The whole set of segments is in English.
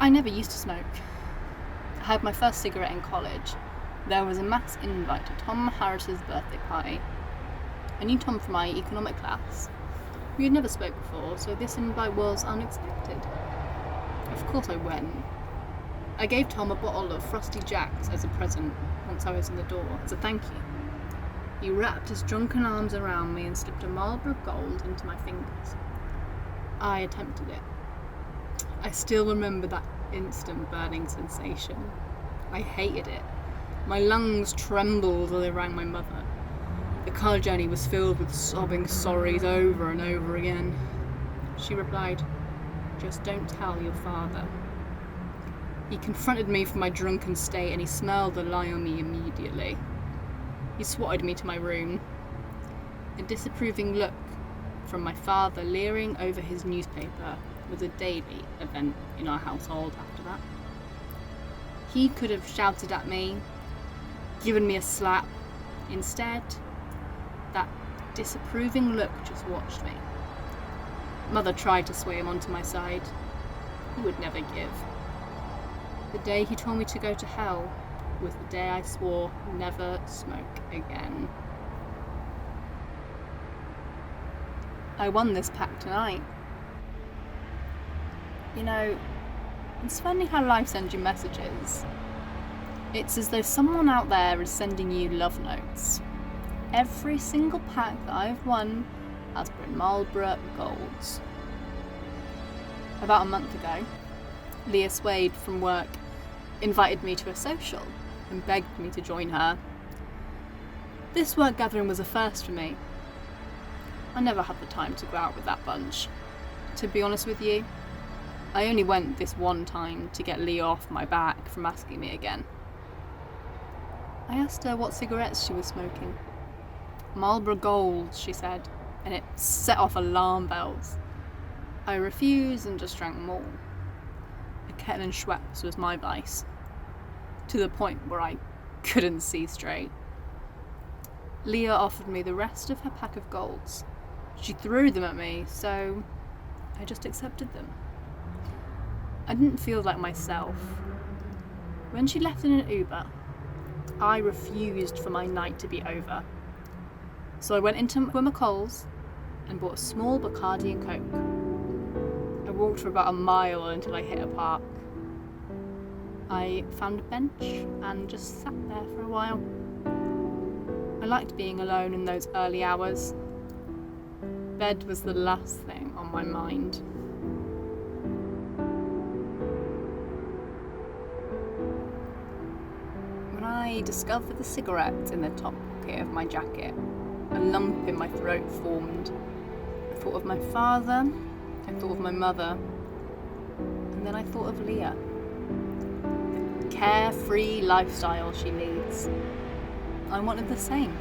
I never used to smoke. I had my first cigarette in college. There was a mass invite to Tom Harris's birthday party. I knew Tom from my economic class. We had never spoke before, so this invite was unexpected. Of course I went. I gave Tom a bottle of Frosty Jacks as a present once I was in the door, as a thank you. He wrapped his drunken arms around me and slipped a Marlboro Gold into my fingers. I attempted it. I still remember that instant burning sensation. I hated it. My lungs trembled as I rang my mother. The car journey was filled with sobbing sorries over and over again. She replied, "Just don't tell your father." He confronted me for my drunken state and he smelled the lie on me immediately. He swatted me to my room. A disapproving look from my father leering over his newspaper was a daily event in our household after that. He could have shouted at me, given me a slap. Instead, that disapproving look just watched me. Mother tried to sway him onto my side. He would never give. The day he told me to go to hell was the day I swore never smoke again. I won this pact tonight. You know, it's funny how life sends you messages. It's as though someone out there is sending you love notes. Every single pack that I've won has been Marlboro Golds. About a month ago, Leah Swade from work invited me to a social and begged me to join her. This work gathering was a first for me. I never had the time to go out with that bunch. To be honest with you, I only went this one time to get Leah off my back from asking me again. I asked her what cigarettes she was smoking. Marlboro Golds, she said, and it set off alarm bells. I refused and just drank more. A Kettle and Schweppes was my vice, to the point where I couldn't see straight. Leah offered me the rest of her pack of Golds. She threw them at me, so I just accepted them. I didn't feel like myself. When she left in an Uber, I refused for my night to be over. So I went into McCall's and bought a small Bacardi and Coke. I walked for about a mile until I hit a park. I found a bench and just sat there for a while. I liked being alone in those early hours. Bed was the last thing on my mind. When I discovered the cigarette in the top pocket of my jacket, a lump in my throat formed. I thought of my father, I thought of my mother, and then I thought of Leah. The carefree lifestyle she leads. I wanted the same.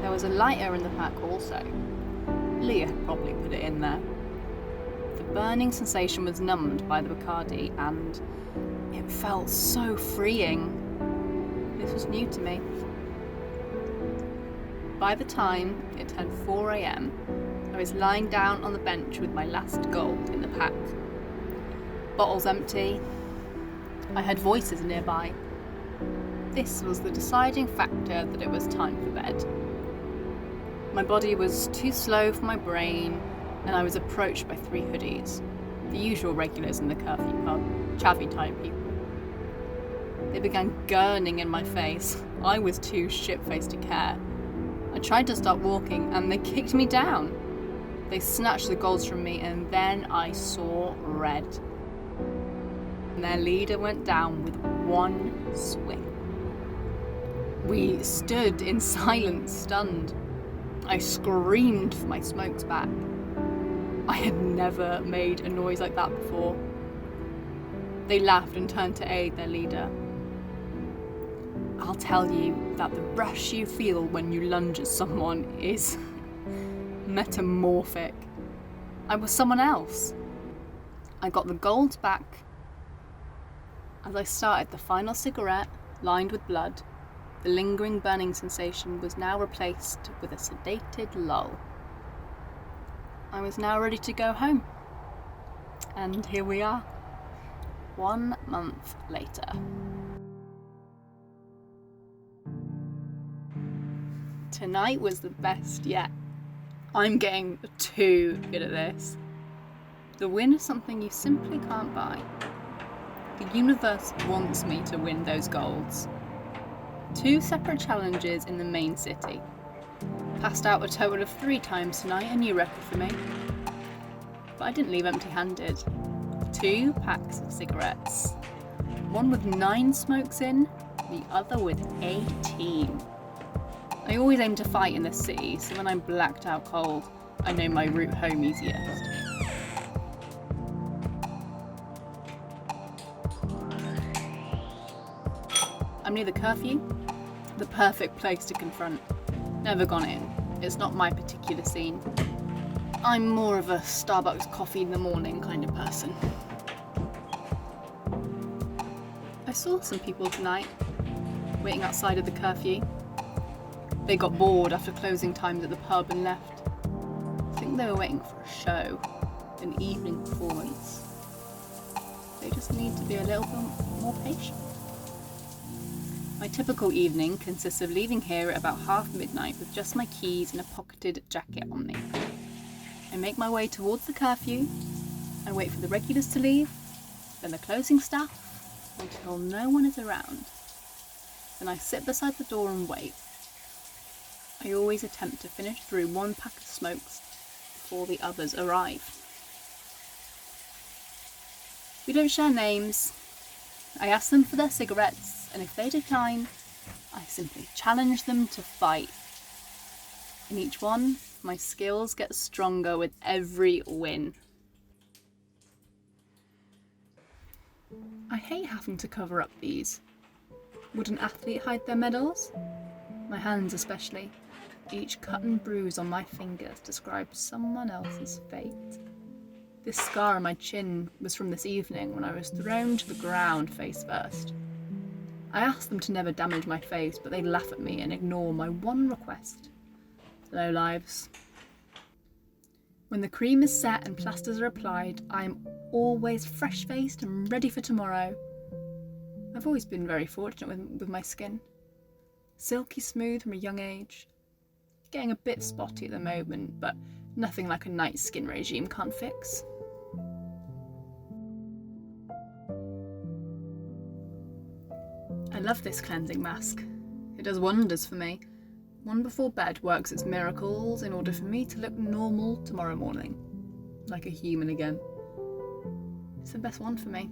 There was a lighter in the pack also. Leah had probably put it in there. The burning sensation was numbed by the Bacardi and it felt so freeing. This was new to me. By the time it turned 4 a.m, I was lying down on the bench with my last Gold in the pack. Bottles empty. I heard voices nearby. This was the deciding factor that it was time for bed. My body was too slow for my brain, and I was approached by 3 hoodies, the usual regulars in the curfew pub, chavvy type people. They began gurning in my face. I was too shit-faced to care. I tried to stop walking, and they kicked me down. They snatched the Golds from me, and then I saw red. And their leader went down with one swing. We stood in silence, stunned. I screamed for my smokes back. I had never made a noise like that before. They laughed and turned to aid their leader. I'll tell you that the rush you feel when you lunge at someone is metamorphic. I was someone else. I got the Golds back. As I started the final cigarette, lined with blood, the lingering burning sensation was now replaced with a sedated lull. I was now ready to go home. And here we are. 1 month later. Tonight was the best yet. I'm getting too good at this. The win is something you simply can't buy. The universe wants me to win those golds. 2 separate challenges in the main city. Passed out a total of 3 times tonight, a new record for me. But I didn't leave empty-handed. 2 packs of cigarettes. One with 9 smokes in, the other with 18. I always aim to fight in this city, so when I'm blacked out cold, I know my route home easiest. I'm near the curfew, the perfect place to confront. Never gone in, it's not my particular scene. I'm more of a Starbucks coffee in the morning kind of person. I saw some people tonight, waiting outside of the curfew. They got bored after closing times at the pub and left. I think they were waiting for a show, an evening performance. They just need to be a little bit more patient. My typical evening consists of leaving here at about midnight with just my keys and a pocketed jacket on me. I make my way towards the curfew and wait for the regulars to leave, then the closing staff, until no one is around. Then I sit beside the door and wait. I always attempt to finish through 1 pack of smokes before the others arrive. We don't share names. I ask them for their cigarettes, and if they decline, I simply challenge them to fight. In each one, my skills get stronger with every win. I hate having to cover up these. Would an athlete hide their medals? My hands especially. Each cut and bruise on my fingers describes someone else's fate. This scar on my chin was from this evening when I was thrown to the ground face first. I asked them to never damage my face, but they laugh at me and ignore my one request. Low lives. When the cream is set and plasters are applied, I am always fresh-faced and ready for tomorrow. I've always been very fortunate with my skin. Silky smooth from a young age. Getting a bit spotty at the moment, but nothing like a night skin regime can't fix. I love this cleansing mask. It does wonders for me. One before bed works its miracles in order for me to look normal tomorrow morning. Like a human again. It's the best one for me.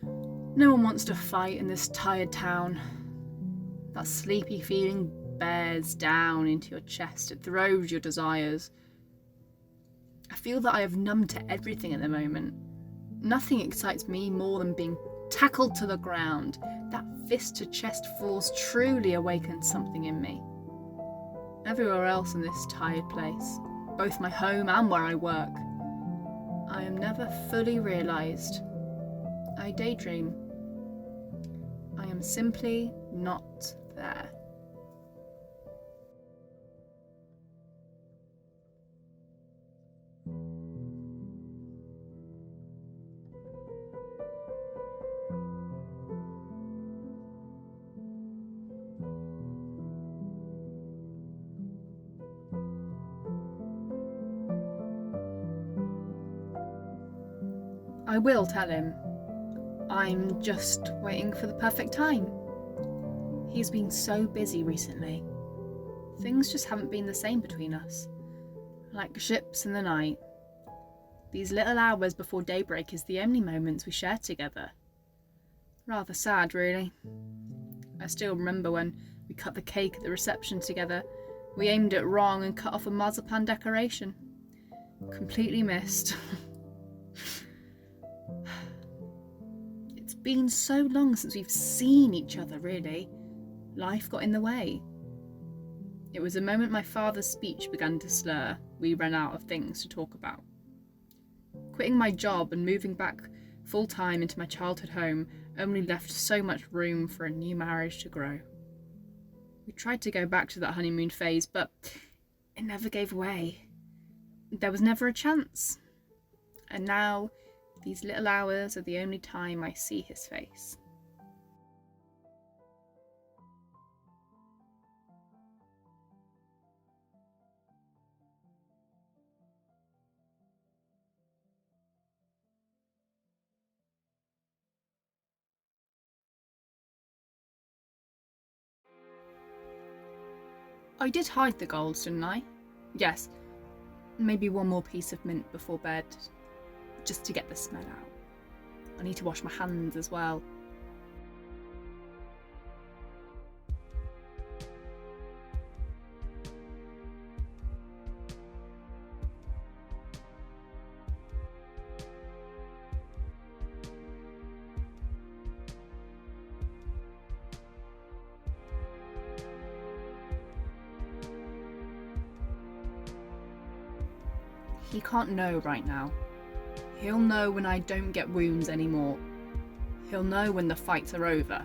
No one wants to fight in this tired town. That sleepy feeling bears down into your chest. It throws your desires. I feel that I have numbed to everything at the moment. Nothing excites me more than being tackled to the ground. That fist-to-chest force truly awakens something in me. Everywhere else in this tired place, both my home and where I work, I am never fully realised. I daydream. I am simply not there. I will tell him. I'm just waiting for the perfect time. He's been so busy recently. Things just haven't been the same between us. Like ships in the night. These little hours before daybreak is the only moments we share together. Rather sad, really. I still remember when we cut the cake at the reception together. We aimed it wrong and cut off a marzipan decoration. Completely missed. It's been so long since we've seen each other, really. Life got in the way. It was the moment my father's speech began to slur, we ran out of things to talk about. Quitting my job and moving back full-time into my childhood home only left so much room for a new marriage to grow. We tried to go back to that honeymoon phase, but it never gave way. There was never a chance. And now These little hours are the only time I see his face. I did hide the golds, didn't I? Yes, maybe one more piece of mint before bed, just to get the smell out. I need to wash my hands as well. He can't know right now. He'll know when I don't get wounds anymore. He'll know when the fights are over.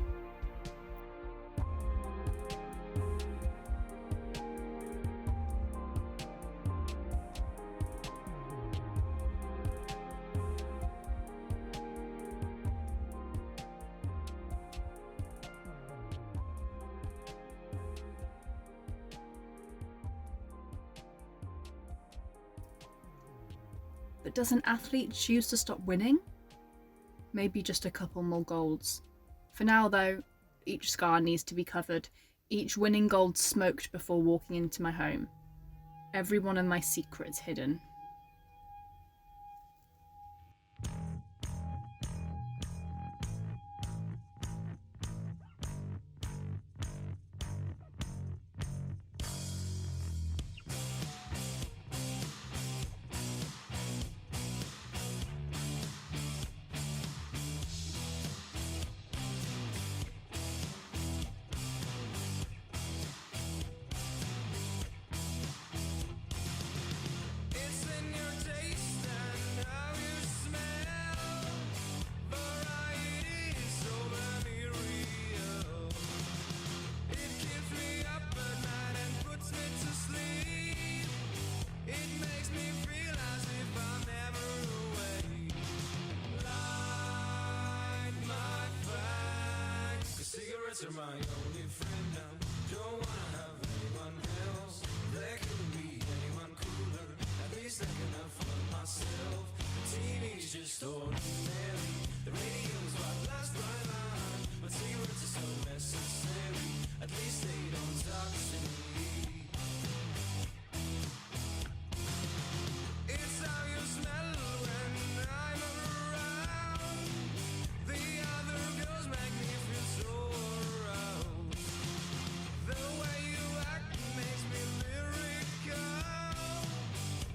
But does an athlete choose to stop winning? Maybe just a couple more golds. For now though, each scar needs to be covered, each winning gold smoked before walking into my home. Every one of my secrets hidden. Cigarettes are my only friend now. Don't wanna have anyone else. There couldn't be anyone cooler. At least I can have fun myself. The TV's just ordinary. The radio's what last by line. But cigarettes are so necessary. At least they don't talk to me. It's how you smell when I'm around. The other girls make me feel so aroused. The way you act makes me lyrical.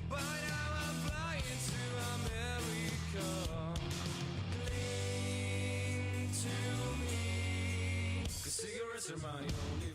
By now I'm flying to America. Cling to me, 'cause cigarettes are my only